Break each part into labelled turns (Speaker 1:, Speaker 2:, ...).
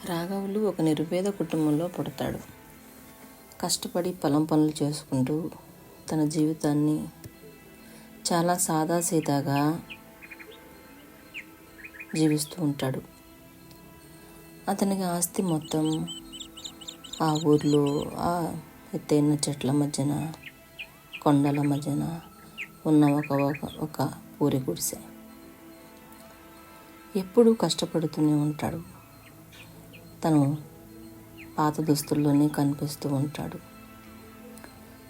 Speaker 1: రాఘవులు ఒక నిరుపేద కుటుంబంలో పుడతాడు. కష్టపడి పొలం పనులు చేసుకుంటూ తన జీవితాన్ని చాలా సాదాసీదాగా జీవిస్తూ ఉంటాడు. అతనికి ఆస్తి మొత్తం ఆ ఊర్లో ఆ ఎత్తైన చెట్ల మధ్యన, కొండల మధ్యన ఉన్న ఒక పూరి గుడిసె. ఎప్పుడూ కష్టపడుతూనే ఉంటాడు. తను పాత దుస్తుల్లోనే కనిపిస్తూ ఉంటాడు.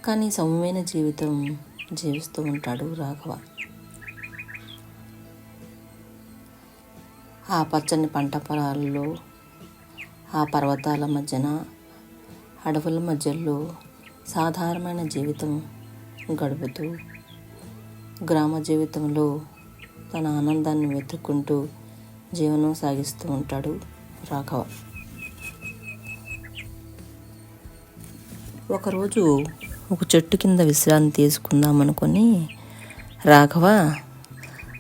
Speaker 1: కానీ సౌమ్యమైన జీవితం జీవిస్తూ ఉంటాడు రాఘవ. ఆ పచ్చని పంట పొలాల్లో, ఆ పర్వతాల మధ్యన, అడవుల మధ్యలో సాధారణమైన జీవితం గడుపుతూ గ్రామ జీవితంలో తన ఆనందాన్ని వెతుక్కుంటూ జీవనం సాగిస్తూ ఉంటాడు రాఘవ. ఒకరోజు ఒక చెట్టు కింద విశ్రాంతి తీసుకుందాం అనుకొని రాఘవ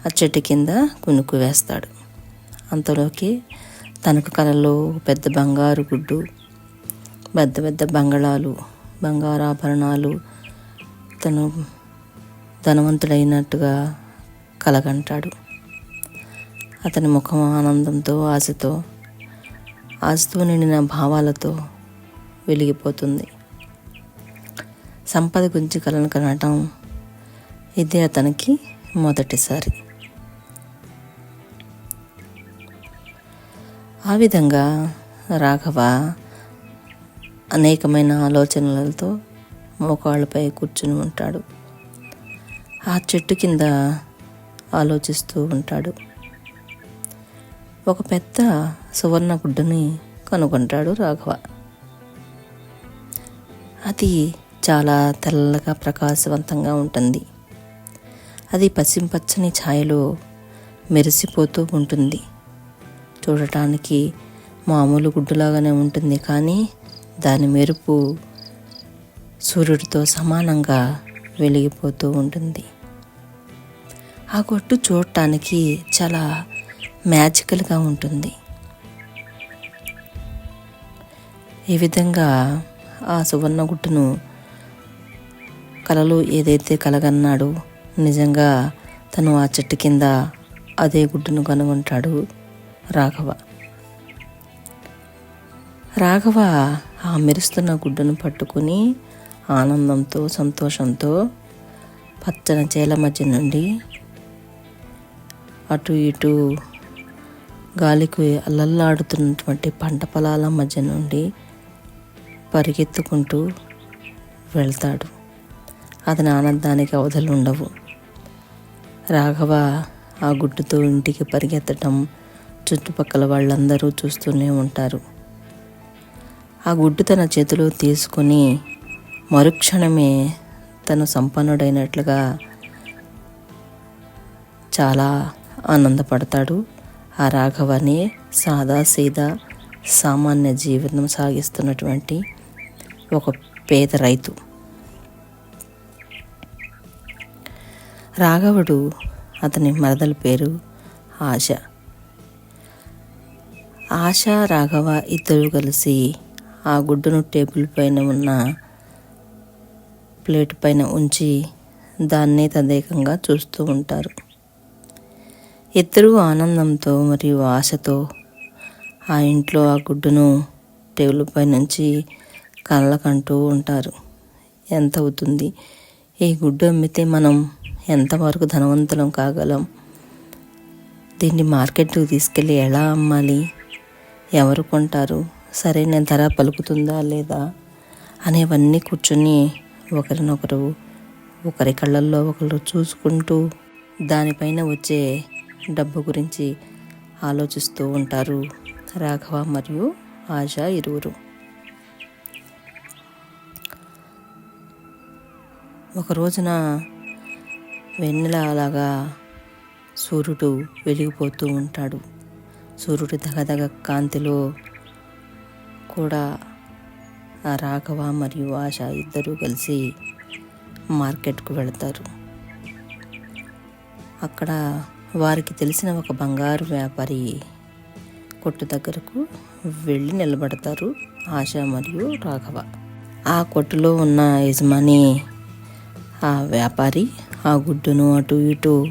Speaker 1: ఆ చెట్టు కింద కునుకు వేస్తాడు. అంతలోకి తనకు కలలో పెద్ద బంగారు గుడ్డు, పెద్ద పెద్ద బంగళాలు, బంగారాభరణాలు, తను ధనవంతుడైనట్టుగా కలగంటాడు. అతని ముఖం ఆనందంతో, ఆశతో నిండిన భావాలతో వెలిగిపోతుంది. సంపద గురించి కలను కనటం ఇదే అతనికి మొదటిసారి. ఆ విధంగా రాఘవ అనేకమైన ఆలోచనలతో మోకాళ్ళపై కూర్చుని ఉంటాడు. ఆ చెట్టు కింద ఆలోచిస్తూ ఉంటాడు. ఒక పెద్ద సువర్ణ గుడ్డుని కనుగొంటాడు రాఘవ. అది చాలా తెల్లగా ప్రకాశవంతంగా ఉంటుంది. అది పచ్చిని ఛాయలో మెరిసిపోతూ ఉంటుంది. చూడటానికి మామూలు గుడ్డులాగానే ఉంటుంది, కానీ దాని మెరుపు సూర్యుడితో సమానంగా వెలిగిపోతూ ఉంటుంది. ఆ గుడ్డు చూడటానికి చాలా మ్యాజికల్గా ఉంటుంది. ఈ విధంగా ఆ సువర్ణ గుడ్డును కలలో ఏదైతే కలగన్నాడో నిజంగా తను ఆ చెట్టు కింద అదే గుడ్డును కనుగొంటాడు రాఘవ. రాఘవ ఆ మెరుస్తున్న గుడ్డును పట్టుకుని ఆనందంతో, సంతోషంతో పచ్చని చేల మధ్య నుండి అటు ఇటు గాలికి అల్లల్లాడుతున్నటువంటి పంట పొలాల మధ్య నుండి పరిగెత్తుకుంటూ వెళ్తాడు. అతని ఆనందానికి అవధులు ఉండవు. రాఘవ ఆ గుడ్డుతో ఇంటికి పరిగెత్తడం చుట్టుపక్కల వాళ్ళందరూ చూస్తూనే ఉంటారు. ఆ గుడ్డు తన చేతిలో తీసుకొని మరుక్షణమే తను సంపన్నుడైనట్లుగా చాలా ఆనందపడతాడు. ఆ రాఘవని సాదాసీదా సామాన్య జీవితం సాగిస్తున్నటువంటి ఒక పేద రైతు. రాఘవుడు, అతని మరదల పేరు ఆశ. ఆశ, రాఘవ ఇద్దరు కలిసి ఆ గుడ్డును టేబుల్ పైన ఉన్న ప్లేట్ పైన ఉంచి దాన్నే తదేకంగా చూస్తూ ఉంటారు. ఇద్దరూ ఆనందంతో మరియు ఆశతో ఆ ఇంట్లో ఆ గుడ్డును టేబుల్ పై నుంచి కళ్ళకంటూ ఉంటారు. ఎంత అవుతుంది? ఈ గుడ్డు అమ్మితే మనం ఎంతవరకు ధనవంతులం కాగలం? దీన్ని మార్కెట్కి తీసుకెళ్ళి ఎలా అమ్మాలి? ఎవరు కొంటారు? సరైన ధర పలుకుతుందా లేదా అనేవన్నీ కూర్చొని ఒకరినొకరు, ఒకరి కళ్ళల్లో ఒకరు చూసుకుంటూ దానిపైన వచ్చే డబ్బు గురించి ఆలోచిస్తూ ఉంటారు రాఘవ మరియు ఆశ ఇరువురు. ఒక రోజున వెన్నెలలాగా సూర్యుడు వెలిగిపోతూ ఉంటాడు. సూర్యుడి దగదగ కాంతిలో కూడా ఆ రాఘవ మరియు ఆశ ఇద్దరూ కలిసి మార్కెట్కు వెళతారు. అక్కడ వారికి తెలిసిన ఒక బంగారు వ్యాపారి కొట్టు దగ్గరకు వెళ్ళి నిలబడతారు ఆశ మరియు రాఘవ. ఆ కొట్టులో ఉన్న యజమాని, ఆ వ్యాపారి ఆ గుడ్డును అటు ఇటు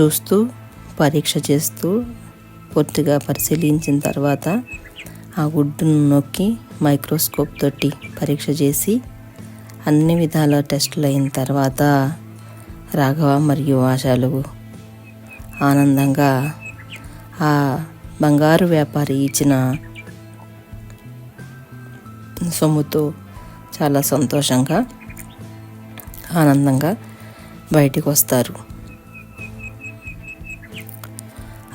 Speaker 1: చూస్తూ పరీక్ష చేస్తూ పూర్తిగా పరిశీలించిన తర్వాత ఆ గుడ్డును నొక్కి మైక్రోస్కోప్ తోటి పరీక్ష చేసి అన్ని విధాల టెస్టులు అయిన తర్వాత రాఘవ మరియు ఆశలు ఆనందంగా ఆ బంగారు వ్యాపారి ఇచ్చిన సొమ్ముతో చాలా సంతోషంగా ఆనందంగా బయటికి వస్తారు.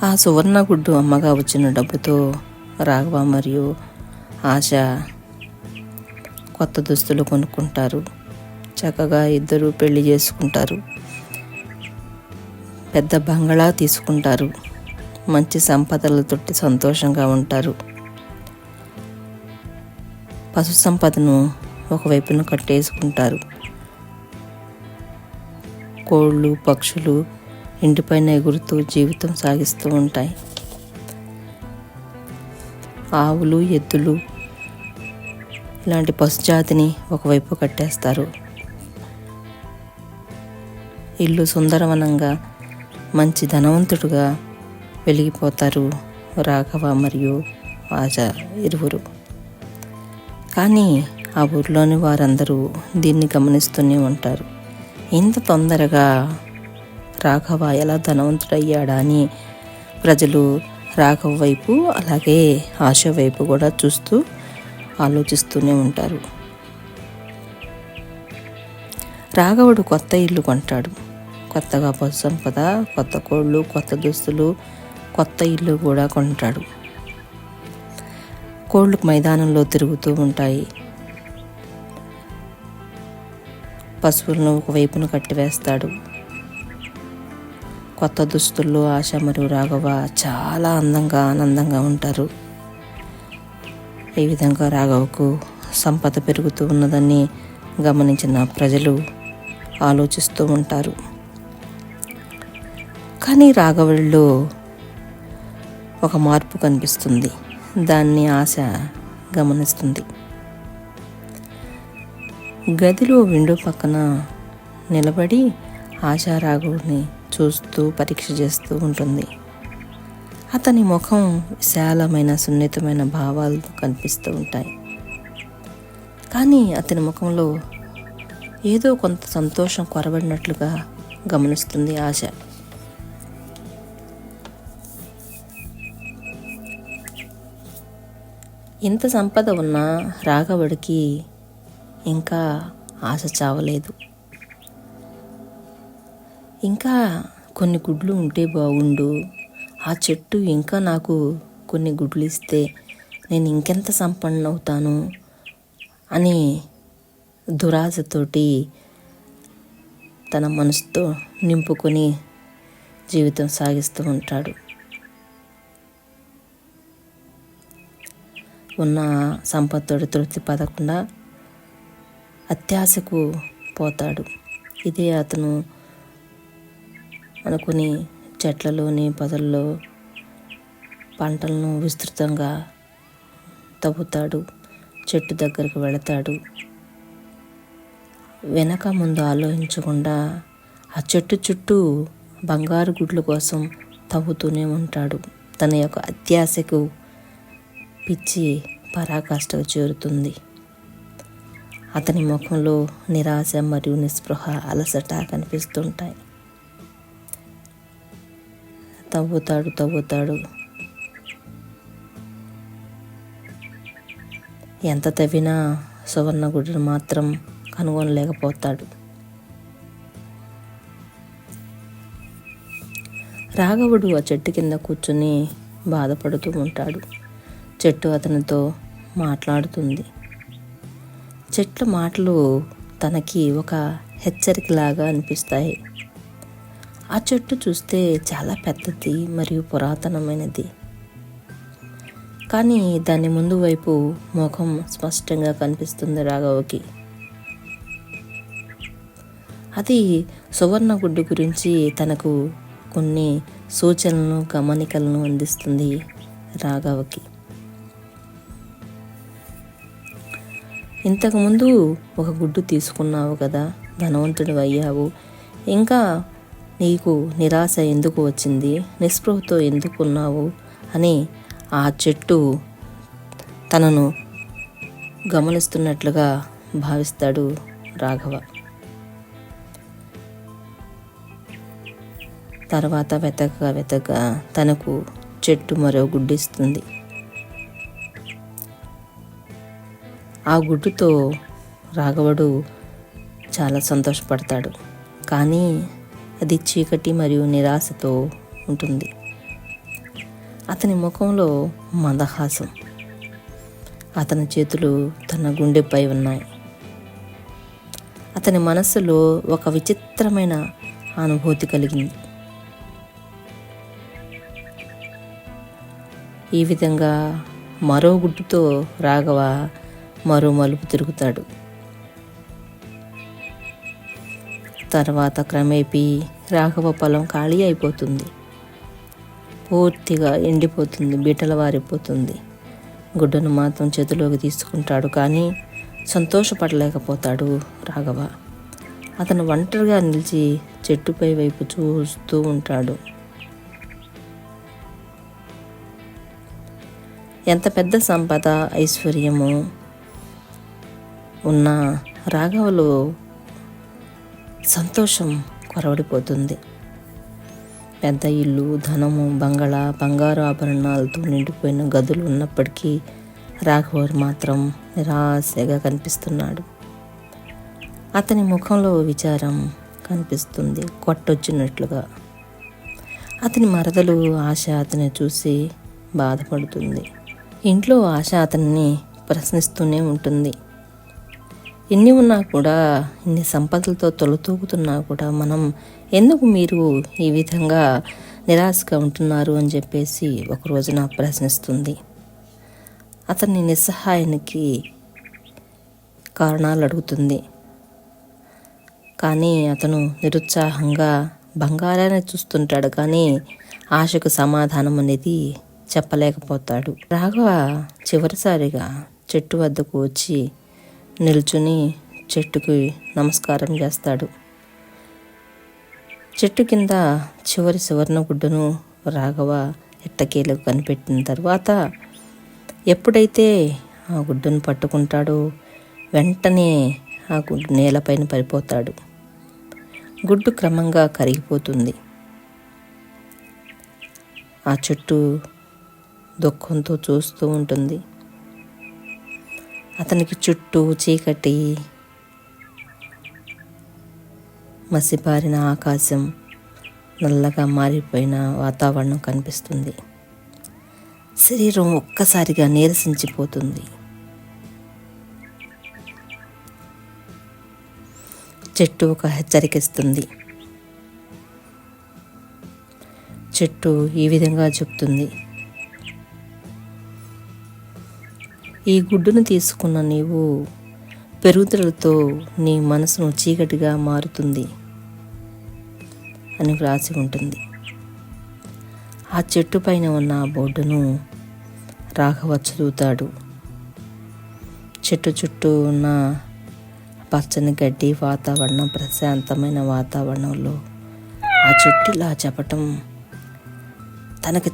Speaker 1: ఆ సువర్ణ గుడ్డు అమ్మగా వచ్చిన డబ్బుతో రాఘవ మరియు ఆశ కొత్త దుస్తులు కొనుక్కుంటారు. చక్కగా ఇద్దరు పెళ్లి చేసుకుంటారు. పెద్ద బంగళా తీసుకుంటారు. మంచి సంపదలతోటి సంతోషంగా ఉంటారు. పశు సంపదను ఒకవైపున కట్టేసుకుంటారు. కోళ్ళు పక్షులు ఇంటిపైన ఎగురుతూ జీవితం సాగిస్తూ ఉంటాయి. ఆవులు ఎద్దులు ఇలాంటి పశుజాతిని ఒకవైపు కట్టేస్తారు. ఇల్లు సుందరవనంగా మంచి ధనవంతుడుగా వెలిగిపోతారు రాఘవ మరియు ఆశ ఇరువురు. కానీ ఆ ఊర్లోని వారందరూ దీన్ని గమనిస్తూనే ఉంటారు. ఇంత తొందరగా రాఘవ ఎలా ధనవంతుడయ్యాడా అని ప్రజలు రాఘవ వైపు అలాగే ఆశ వైపు కూడా చూస్తూ ఆలోచిస్తూనే ఉంటారు. రాఘవుడు కొత్త ఇల్లు కొంటాడు. కొత్తగా పశు సంపద, కొత్త కోళ్ళు, కొత్త దుస్తులు, కొత్త ఇల్లు కూడా కొంటాడు. కోళ్ళు మైదానంలో తిరుగుతూ ఉంటాయి. పశువులను ఒకవైపున కట్టివేస్తాడు. కొత్త దుస్తుల్లో ఆశ మరియు రాఘవ చాలా అందంగా ఆనందంగా ఉంటారు. ఈ విధంగా రాఘవకు సంపద పెరుగుతూ ఉన్నదని గమనించిన ప్రజలు ఆలోచిస్తూ ఉంటారు. కానీ రాఘవుల్లో ఒక మార్పు కనిపిస్తుంది. దాన్ని ఆశ గమనిస్తుంది. గదిలో విండో పక్కన నిలబడి ఆశ రాఘవుని చూస్తూ పరీక్ష చేస్తూ ఉంటుంది. అతని ముఖం విశాలమైన సున్నితమైన భావాలు కనిపిస్తూ ఉంటాయి. కానీ అతని ముఖంలో ఏదో కొంత సంతోషం కొరబడినట్లుగా గమనిస్తుంది ఆశ. ఇంత సంపద ఉన్న రాఘవుడికి ఇంకా ఆశ చావలేదు. ఇంకా కొన్ని గుడ్లు ఉంటే బాగుండు, ఆ చెట్టు ఇంకా నాకు కొన్ని గుడ్లు ఇస్తే నేను ఇంకెంత సంపన్న అవుతాను అని దురాశతోటి తన మనసుతో నింపుకొని జీవితం సాగిస్తూ ఉంటాడు. ఉన్న సంపత్తోడు తృప్తి పడకుండా అత్యాశకు పోతాడు. ఇదే అతను అనుకుని చెట్లలోని పొదల్లో పంటలను విస్తృతంగా తవ్వుతాడు. చెట్టు దగ్గరకు వెళతాడు. వెనక ముందు ఆలోచించకుండా ఆ చెట్టు చుట్టూ బంగారు గుడ్ల కోసం తవ్వుతూనే ఉంటాడు. తన యొక్క అత్యాశకు పిచ్చి పరాకాష్ఠకు చేరుతుంది. అతని ముఖంలో నిరాశ మరియు నిస్పృహ, అలసట కనిపిస్తుంటాయి. తవ్వుతాడు. ఎంత తవ్వినా సువర్ణ గుడ్డును మాత్రం కనుగొనలేకపోతాడు. రాఘవుడు ఆ చెట్టు కింద కూర్చుని బాధపడుతూ ఉంటాడు. చెట్టు అతనితో మాట్లాడుతుంది. చెట్ల మాటలు తనకి ఒక హెచ్చరికలాగా అనిపిస్తాయి. ఆ చెట్టు చూస్తే చాలా పెద్దది మరియు పురాతనమైనది. కానీ దాని ముందు వైపు ముఖం స్పష్టంగా కనిపిస్తుంది రాఘవకి. అది సువర్ణ గుడ్డు గురించి తనకు కొన్ని సూచనలను, గమనికలను అందిస్తుంది రాఘవకి. ఇంతకుముందు ఒక గుడ్డు తీసుకున్నావు కదా, ధనవంతుడు అయ్యావు, ఇంకా నీకు నిరాశ ఎందుకు వచ్చింది, నిస్పృహతో ఎందుకున్నావు అని ఆ చెట్టు తనను గమనిస్తున్నట్లుగా భావిస్తాడు రాఘవ. తర్వాత వెతకగా తనకు చెట్టు మరో గుడ్డు ఇస్తుంది. ఆ గుడ్డుతో రాఘవుడు చాలా సంతోషపడతాడు. కానీ అది చీకటి మరియు నిరాశతో ఉంటుంది. అతని ముఖంలో మందహాసం, అతని చేతులు తన గుండెపై ఉన్నాయి. అతని మనస్సులో ఒక విచిత్రమైన అనుభూతి కలిగింది. ఈ విధంగా మరో గుడ్డుతో రాఘవ మరో మలుపు తిరుగుతాడు. తర్వాత క్రమేపీ రాఘవ పొలం ఖాళీ అయిపోతుంది. పూర్తిగా ఎండిపోతుంది, బీటల వారిపోతుంది. గుడ్డను మాత్రం చేతిలోకి తీసుకుంటాడు, కానీ సంతోషపడలేకపోతాడు రాఘవ. అతను ఒంటరిగా నిలిచి చెట్టుపై వైపు చూస్తూ ఉంటాడు. ఎంత పెద్ద సంపద, ఐశ్వర్యము ఉన్న రాఘవలో సంతోషం కొరవడిపోతుంది. పెద్ద ఇల్లు, ధనము, బంగళా, బంగారు ఆభరణాలతో నిండిపోయిన గదులు ఉన్నప్పటికీ రాఘవ మాత్రం నిరాశగా కనిపిస్తున్నాడు. అతని ముఖంలో విచారం కనిపిస్తుంది, కొట్టొచ్చినట్లుగా. అతని మరదలు ఆశ అతన్ని చూసి బాధపడుతుంది. ఇంట్లో ఆశ అతన్ని ప్రశ్నిస్తూనే ఉంటుంది. ఎన్ని ఉన్నా కూడా, ఇన్ని సంపదలతో తొలతూగుతున్నా కూడా మనం ఎందుకు మీరు ఈ విధంగా నిరాశగా ఉంటున్నారు అని చెప్పేసి ఒక రోజున ప్రశ్నిస్తుంది. అతన్ని నిస్సహాయానికి కారణాలు అడుగుతుంది. కానీ అతను నిరుత్సాహంగా బంగారాన్ని చూస్తుంటాడు, కానీ ఆశకు సమాధానం అనేది చెప్పలేకపోతాడు. రాఘవ చివరిసారిగా చెట్టు వద్దకు వచ్చి నిల్చుని చెట్టుకి నమస్కారం చేస్తాడు. చెట్టు కింద చివరి సువర్ణ గుడ్డును రాఘవ ఎట్టకేలకు కనిపెట్టిన తర్వాత ఎప్పుడైతే ఆ గుడ్డును పట్టుకుంటాడో వెంటనే ఆ గుడ్డు నేలపైన పడిపోతాడు. గుడ్డు క్రమంగా కరిగిపోతుంది. ఆ చెట్టు దుఃఖంతో చూస్తూ ఉంటుంది. అతనికి చుట్టూ చీకటి, మసిపారిన ఆకాశం, నల్లగా మారిపోయిన వాతావరణం కనిపిస్తుంది. శరీరం ఒక్కసారిగా నీరసించిపోతుంది. చెట్టు ఒక హెచ్చరికిస్తుంది. చెట్టు ఈ విధంగా చెప్తుంది, ఈ గుడ్డును తీసుకున్న నీవు పెరుగుదలతో నీ మనసును చీకటిగా మారుతుంది అని వ్రాసి ఉంటుంది. ఆ చెట్టు పైన ఉన్న బోర్డును రాఘవ చదువుతాడు. చెట్టు చుట్టూ ఉన్న పచ్చని గడ్డి వాతావరణం, ప్రశాంతమైన వాతావరణంలో ఆ చెట్టు ఇలా చెప్పటం తనకు